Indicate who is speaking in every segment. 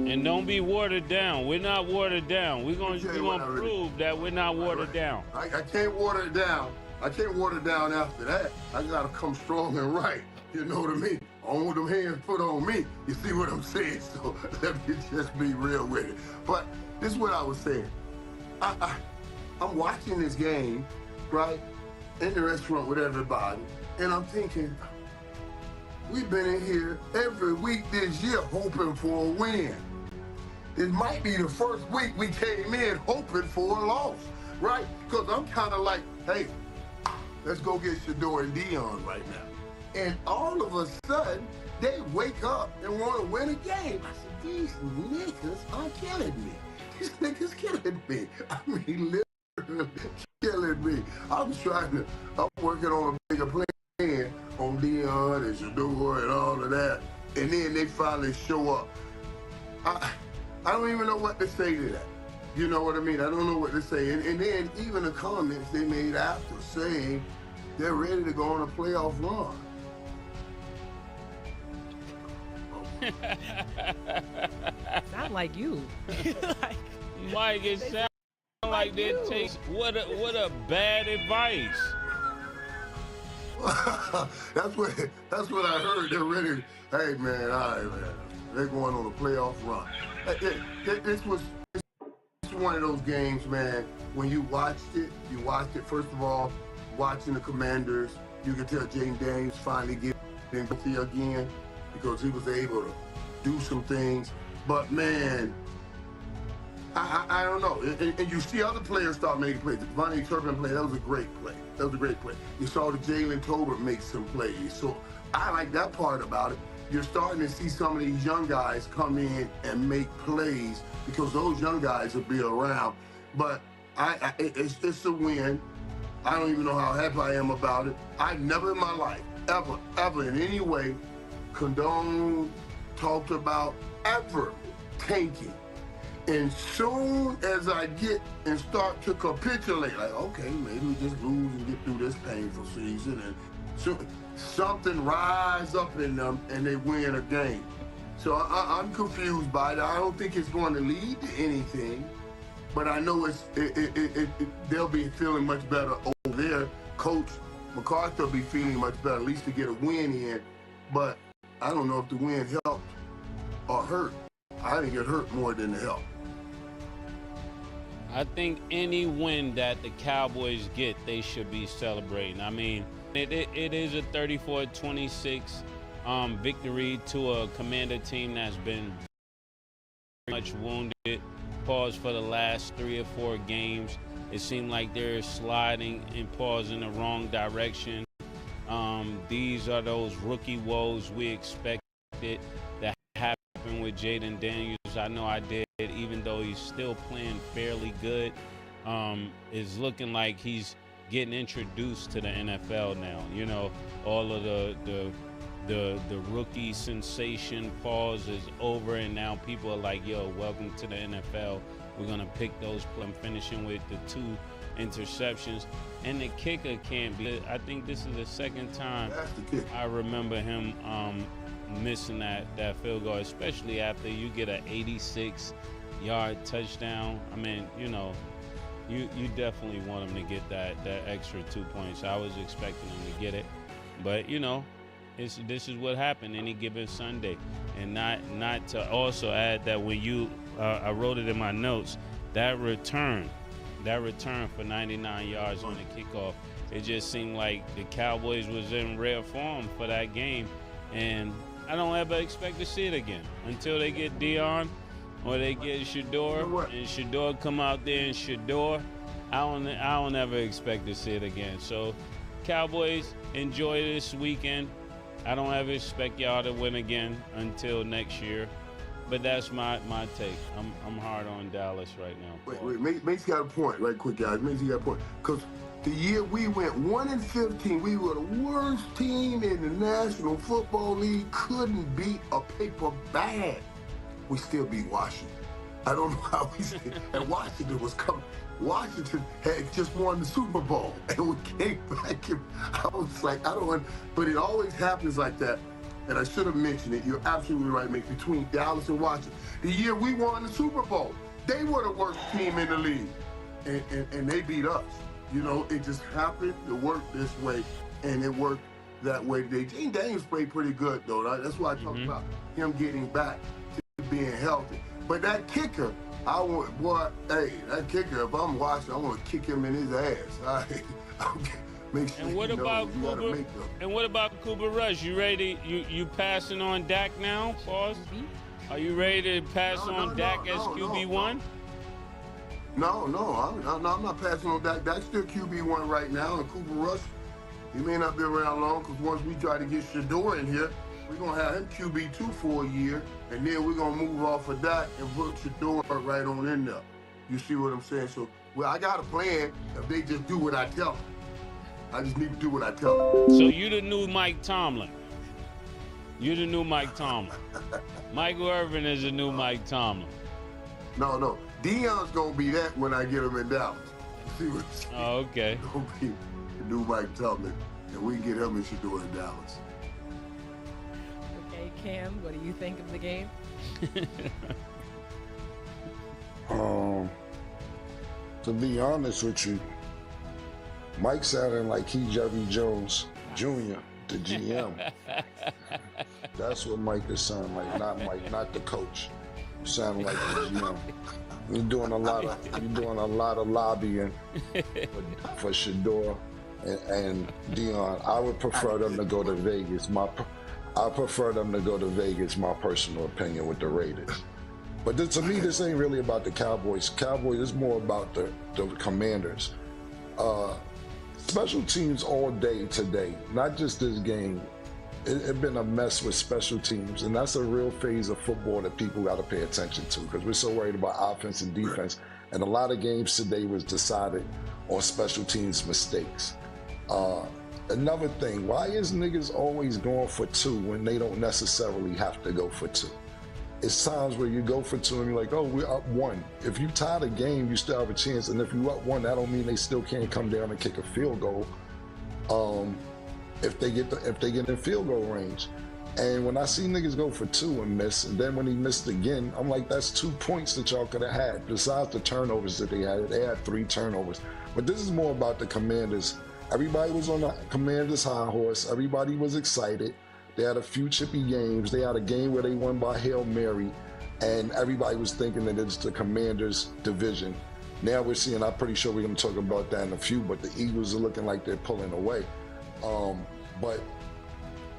Speaker 1: And don't be watered down. We're not watered down. We're gonna prove that we're not watered down.
Speaker 2: I can't water it down. I can't water it down after that. I gotta come strong and right. You know what I mean? On with them hands put on me. You see what I'm saying? So let me just be real with it. But this is what I was saying. I'm watching this game, right, in the restaurant with everybody, and I'm thinking, we've been in here every week this year hoping for a win. It might be the first week we came in hoping for a loss, right? Because I'm kind of like, hey, let's go get Shador and Dion right now. And all of a sudden, they wake up and want to win a game. I said, these niggas are killing me. These niggas killing me. I mean, literally killing me. I'm working on a bigger plan on Dion and Shador and all of that. And then they finally show up. I don't even know what to say to that. You know what I mean? I don't know what to say. And then even the comments they made after saying they're ready to go on a playoff run.
Speaker 3: Sound like you.
Speaker 1: Mike, it sounds like they take what a bad advice.
Speaker 2: That's what I heard. They're ready. Hey man, all right, man. They're going on a playoff run. This was one of those games, man. When you watched it first of all, watching the Commanders, you could tell Jaden Daniels finally getting healthy again because he was able to do some things. But man, I don't know. And you see other players start making plays. The Vontae Turpin play, that was a great play. You saw the Jalen Tolbert make some plays. So I like that part about it. You're starting to see some of these young guys come in and make plays because those young guys will be around. But it's a win. I don't even know how happy I am about it. I never in my life, ever in any way condoned, talked about, ever tanking. And soon as I get and start to capitulate, like, okay, maybe we just lose and get through this painful season, and so something rise up in them and they win a game. So I'm confused by it. I don't think it's going to lead to anything, but I know they'll be feeling much better over there. Coach McCarthy will be feeling much better, at least to get a win in. But I don't know if the win helped or hurt. I think it hurt more than it helped.
Speaker 1: I think any win that the Cowboys get, they should be celebrating. I mean, it is a 34-26 victory to a Commander team that's been very much wounded. Pause for the last 3 or 4 games. It seemed like they're sliding and pause in the wrong direction. These are those rookie woes we expected that happened with Jaden Daniels. I know I did, even though he's still playing fairly good. It's looking like he's getting introduced to the NFL now. You know, all of the rookie sensation pause is over, and now people are like, yo, welcome to the NFL. We're going to pick those plays. I'm finishing with the 2 interceptions. And the kicker can't be. I think this is the second time I remember him missing that field goal, especially after you get an 86-yard touchdown. I mean, you know, you definitely want him to get that extra 2 points. I was expecting him to get it. But, you know, this is what happened any given Sunday. And not to also add that when you I wrote it in my notes, that return for 99 yards on the kickoff, it just seemed like the Cowboys was in rare form for that game. And I don't ever expect to see it again until they get Dion or they get Shador, and Shador come out there and Shador. I don't ever expect to see it again. So Cowboys, enjoy this weekend. I don't ever expect y'all to win again until next year. But that's my take. I'm hard on Dallas right now.
Speaker 2: Wait, Mace got a point, right quick, guys. Mace got a point. Because the year we went 1-15, we were the worst team in the National Football League, couldn't beat a paper bag. We still beat Washington. I don't know how we said, and Washington was coming. Washington had just won the Super Bowl, and we came back, and I was like, I don't want, but it always happens like that. and I should have mentioned it, you're absolutely right, Mick, between Dallas and Washington. The year we won the Super Bowl, they were the worst team in the league, and they beat us. You know, it just happened to work this way, and it worked that way today. Gene Daniels played pretty good, though. Right? That's why I talked about him getting back to being healthy. But that kicker, hey, that kicker, if I'm watching, I want to kick him in his ass. All right? Make sure
Speaker 1: and what about Cooper? And what about Cooper Rush? You ready? You passing on Dak now, boss? Are you ready to pass on Dak as QB1?
Speaker 2: No, I'm not passing on Dak. Dak's still QB1 right now, and Cooper Rush, he may not be around long because once we try to get Shador in here, we're going to have him QB2 for a year, and then we're going to move off of that and put Shador right on in there. You see what I'm saying? So, well, I got a plan if they just do what I tell them. I just need to do what I tell them.
Speaker 1: So you the new Mike Tomlin. You the new Mike Tomlin. Michael Irvin is the new Mike Tomlin.
Speaker 2: No. Deion's going to be that when I get him in Dallas. See what I'm saying?
Speaker 1: Oh, okay.
Speaker 2: He's going to be the new Mike Tomlin, and we can get him and Shador in Dallas.
Speaker 3: Okay, Cam, what do you think of the game?
Speaker 4: To be honest with you, Mike sounding like he Jerry Jones Jr., the GM. That's what Mike is sounding like, not the coach. You sound like the GM. You're doing a lot of lobbying for Shador and Deion. I would prefer them to go to Vegas. I prefer them to go to Vegas, my personal opinion, with the Raiders. But to me, this ain't really about the Cowboys. Cowboys is more about the Commanders. Special teams all day today, not just this game. It's been a mess with special teams, and that's a real phase of football that people got to pay attention to because we're so worried about offense and defense. And a lot of games today was decided on special teams mistakes. Another thing, why is niggas always going for two when they don't necessarily have to go for two? It's times where you go for two and you're like, oh, we're up one. If you tie the game, you still have a chance. And if you up one, that don't mean they still can't come down and kick a field goal. If they get in field goal range. And when I see niggas go for two and miss, and then when he missed again, I'm like, that's 2 points that y'all could have had. Besides the turnovers that they had 3 turnovers. But this is more about the Commanders. Everybody was on the Commanders' high horse. Everybody was excited. They had a few chippy games. They had a game where they won by Hail Mary, and everybody was thinking that it's the Commanders' division. Now we're seeing, I'm pretty sure we're going to talk about that in a few, but the Eagles are looking like they're pulling away. But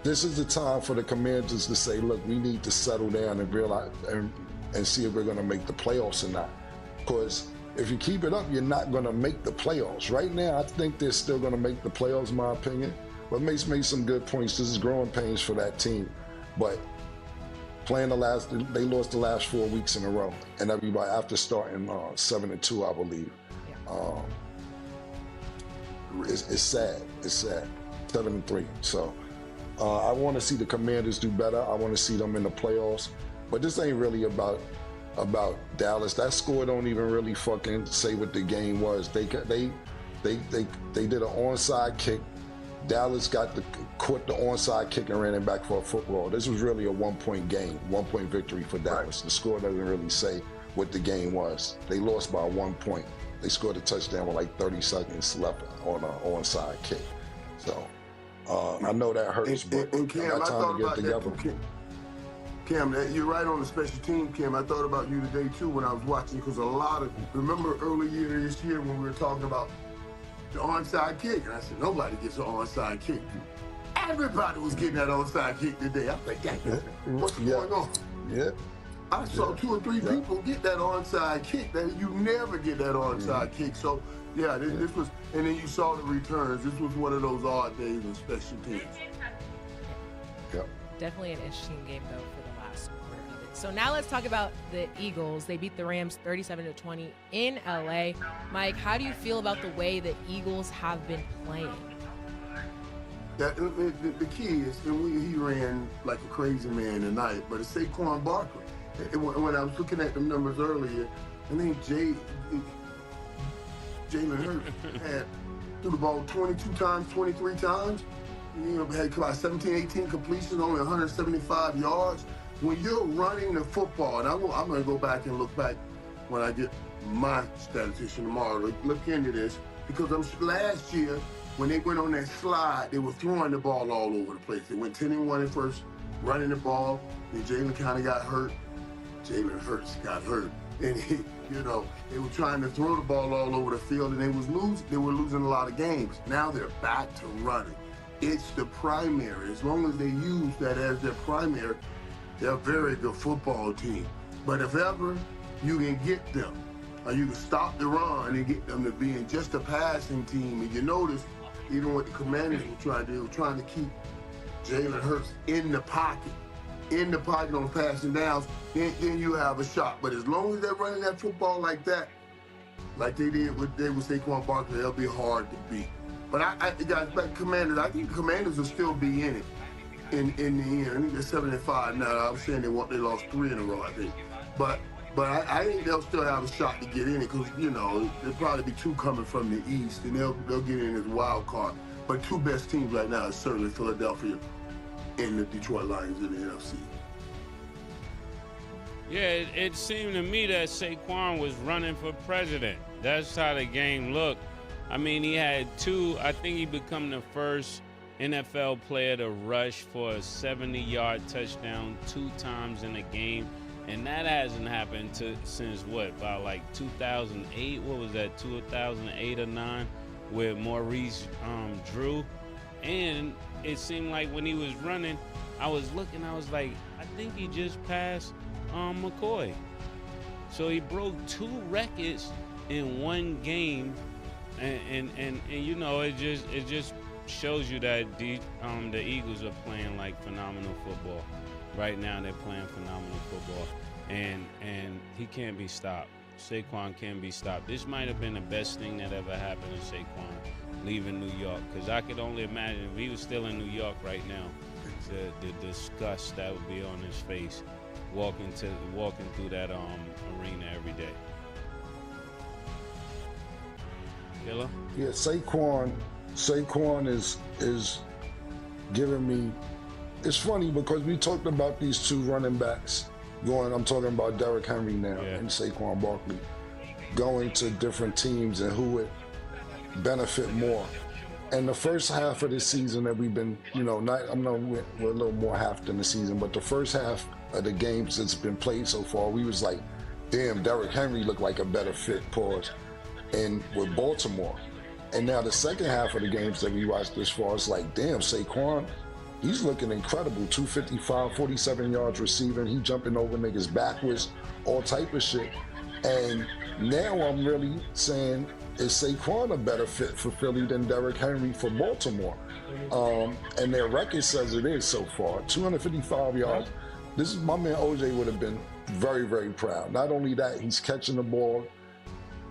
Speaker 4: this is the time for the Commanders to say, look, we need to settle down and realize and see if we're going to make the playoffs or not. Because if you keep it up, you're not going to make the playoffs. Right now, I think they're still going to make the playoffs, in my opinion. But Mace made some good points. This is growing pains for that team. But they lost the last 4 weeks in a row. And everybody, after starting 7-2, I believe. Yeah. It's sad. It's sad. 7-3. So I want to see the Commanders do better. I want to see them in the playoffs. But this ain't really about Dallas. That score don't even really fucking say what the game was. They did an onside kick. Dallas caught the onside kick and ran it back for a football. This was really a 1-point game, 1-point victory for Dallas. The score doesn't really say what the game was. They lost by 1 point. They scored a touchdown with like 30 seconds left on an onside kick. So I know that hurts, but
Speaker 2: and Cam,
Speaker 4: I got time to get together.
Speaker 2: Cam, you're right on the special team, Cam. I thought about you today too when I was watching because remember earlier this year when we were talking about the onside kick, and I said, nobody gets an onside kick. Everybody was getting that onside kick today. I'm like, what's going on?
Speaker 4: Yeah.
Speaker 2: I saw 2 or 3 people get that onside kick. That you never get that onside kick. So, this was, and then you saw the returns. This was one of those odd days in special teams.
Speaker 4: Yep.
Speaker 3: Definitely an interesting game, though, for the last quarter of it. So now let's talk about the Eagles. They beat the Rams 37-20 in LA. Mike, how do you feel about the way the Eagles have been playing?
Speaker 2: The key is he ran like a crazy man tonight, but it's Saquon Barkley. When I was looking at the numbers earlier, I think Jalen Hurts threw the ball 22 times, 23 times. had about 17, 18 completions, only 175 yards. When you're running the football, and I'm going to go back and look back when I get my statistician tomorrow to look into this, because last year, when they went on that slide, they were throwing the ball all over the place. They went 10-1 at first, running the ball, and Jalen kind of got hurt. Jalen Hurts got hurt. And, they were trying to throw the ball all over the field, and they were losing a lot of games. Now they're back to running. It's the primary. As long as they use that as their primary, they're a very good football team. But if ever you can get them, or you can stop the run and get them to being just a passing team, and you notice, even what the Commanders were trying to do, trying to keep Jalen Hurts in the pocket on passing downs, then you have a shot. But as long as they're running that football like that, like they did with Saquon Barkley, they'll be hard to beat. But guys, back to Commanders, I think the Commanders will still be in it in the end. I think they're 7-5 now. I was saying they lost 3 in a row, I think. But I think they'll still have a shot to get in it because, there'll probably be 2 coming from the East, and they'll get in as a wild card. But 2 best teams right now is certainly Philadelphia and the Detroit Lions in the NFC.
Speaker 1: Yeah, it seemed to me that Saquon was running for president. That's how the game looked. I mean, he had 2, I think he became the first NFL player to rush for a 70-yard touchdown 2 times in a game. And that hasn't happened since about like 2008? What was that, 2008 or 9, with Maurice Drew? And it seemed like when he was running, I was looking, I was like, I think he just passed McCoy. So he broke 2 records in one game, and it just shows you that the Eagles are playing like phenomenal football. Right now they're playing phenomenal football, and he can't be stopped. Saquon can't be stopped. This might have been the best thing that ever happened to Saquon leaving New York, because I could only imagine if he was still in New York right now, the disgust that would be on his face walking through that arena every day. Killer?
Speaker 4: Yeah, Saquon is giving me. It's funny because we talked about these 2 running backs I'm talking about Derrick Henry now and Saquon Barkley going to different teams and who would benefit more. And the first half of the season that we've been, we're a little more half than the season, but the first half of the games that's been played so far, we was like, damn, Derrick Henry looked like a better fit, and with Baltimore. And now the second half of the games that we watched this far, it's like, damn, Saquon, he's looking incredible. 255, 47 yards receiving. He jumping over niggas backwards, all type of shit. And now I'm really saying, is Saquon a better fit for Philly than Derrick Henry for Baltimore? And their record says it is so far. 255 yards. This is my man OJ would have been very, very proud. Not only that, he's catching the ball.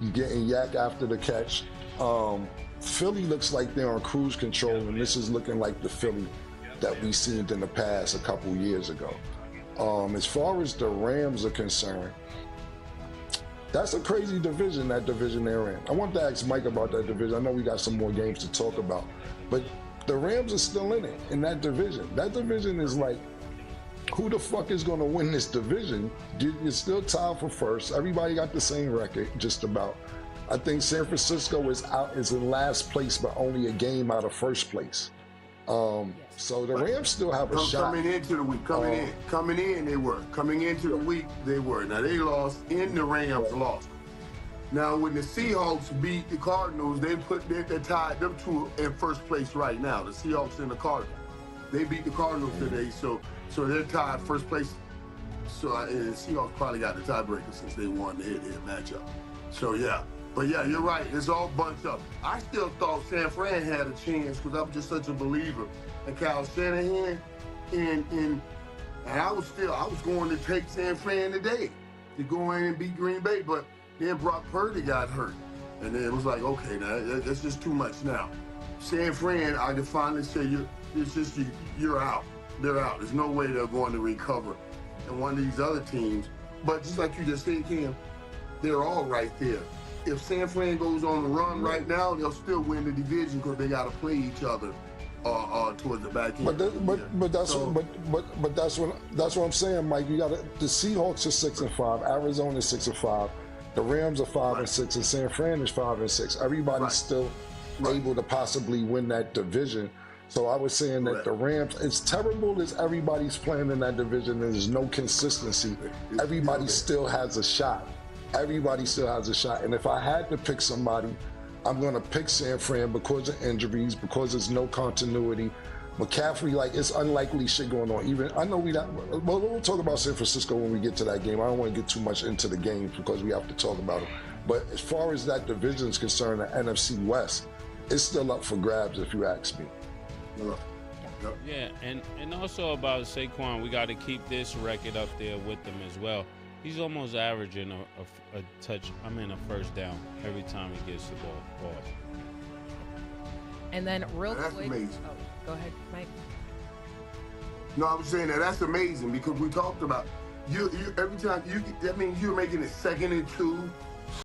Speaker 4: He's getting yak after the catch. Philly looks like they're on cruise control, and this is looking like the Philly that we seen in the past a couple years ago. As far as the Rams are concerned, that's a crazy division, that division they're in. I want to ask Mike about that division. I know we got some more games to talk about, but the Rams are still in it, in that division. That division is like, who the fuck is going to win this division? You're still tied for first. Everybody got the same record, just about. I think San Francisco is in last place, but only a game out of first place. So the Rams still have a shot.
Speaker 2: Coming into the week, coming in, they were. Coming into the week, they were. Now they lost, and the Rams lost. Now when the Seahawks beat the Cardinals, they're tied them 2 in first place right now. The Seahawks and the Cardinals. They beat the Cardinals today, so they're tied first place. So and the Seahawks probably got the tiebreaker since they won the head-to-head matchup. So yeah. But yeah, you're right. It's all bunched up. I still thought San Fran had a chance because I'm just such a believer in Kyle Shanahan, and I was going to take San Fran today to go in and beat Green Bay, but then Brock Purdy got hurt, and then it was like, okay, now that's just too much now. San Fran, I can finally say you're out. They're out. There's no way they're going to recover. And one of these other teams, but just like you just said, Kim, they're all right there. If San Fran goes on the run right now, they'll still win the division because they got to play each other towards the back end.
Speaker 4: But that's what I'm saying, Mike. You got the Seahawks are 6-5, Arizona 6-5, the Rams are 5-6, and San Fran is 5-6. Everybody's still able to possibly win that division. So I was saying that the Rams, as terrible as everybody's playing in that division, there's no consistency. Everybody still has a shot. Everybody still has a shot. And if I had to pick somebody, I'm going to pick San Fran because of injuries, because there's no continuity. McCaffrey, like, it's unlikely shit going on. Even I know we'll talk about San Francisco when we get to that game. I don't want to get too much into the games because we have to talk about them. But as far as that division is concerned, the NFC West, it's still up for grabs if you ask me.
Speaker 1: Yeah, and also about Saquon, we got to keep this record up there with them as well. He's almost averaging a first down every time he gets the ball.
Speaker 3: And then real
Speaker 2: That's
Speaker 3: quick.
Speaker 2: amazing.
Speaker 3: Oh, go ahead, Mike.
Speaker 2: No, I was saying that's amazing because we talked about you every time that means you're making it 2nd and 2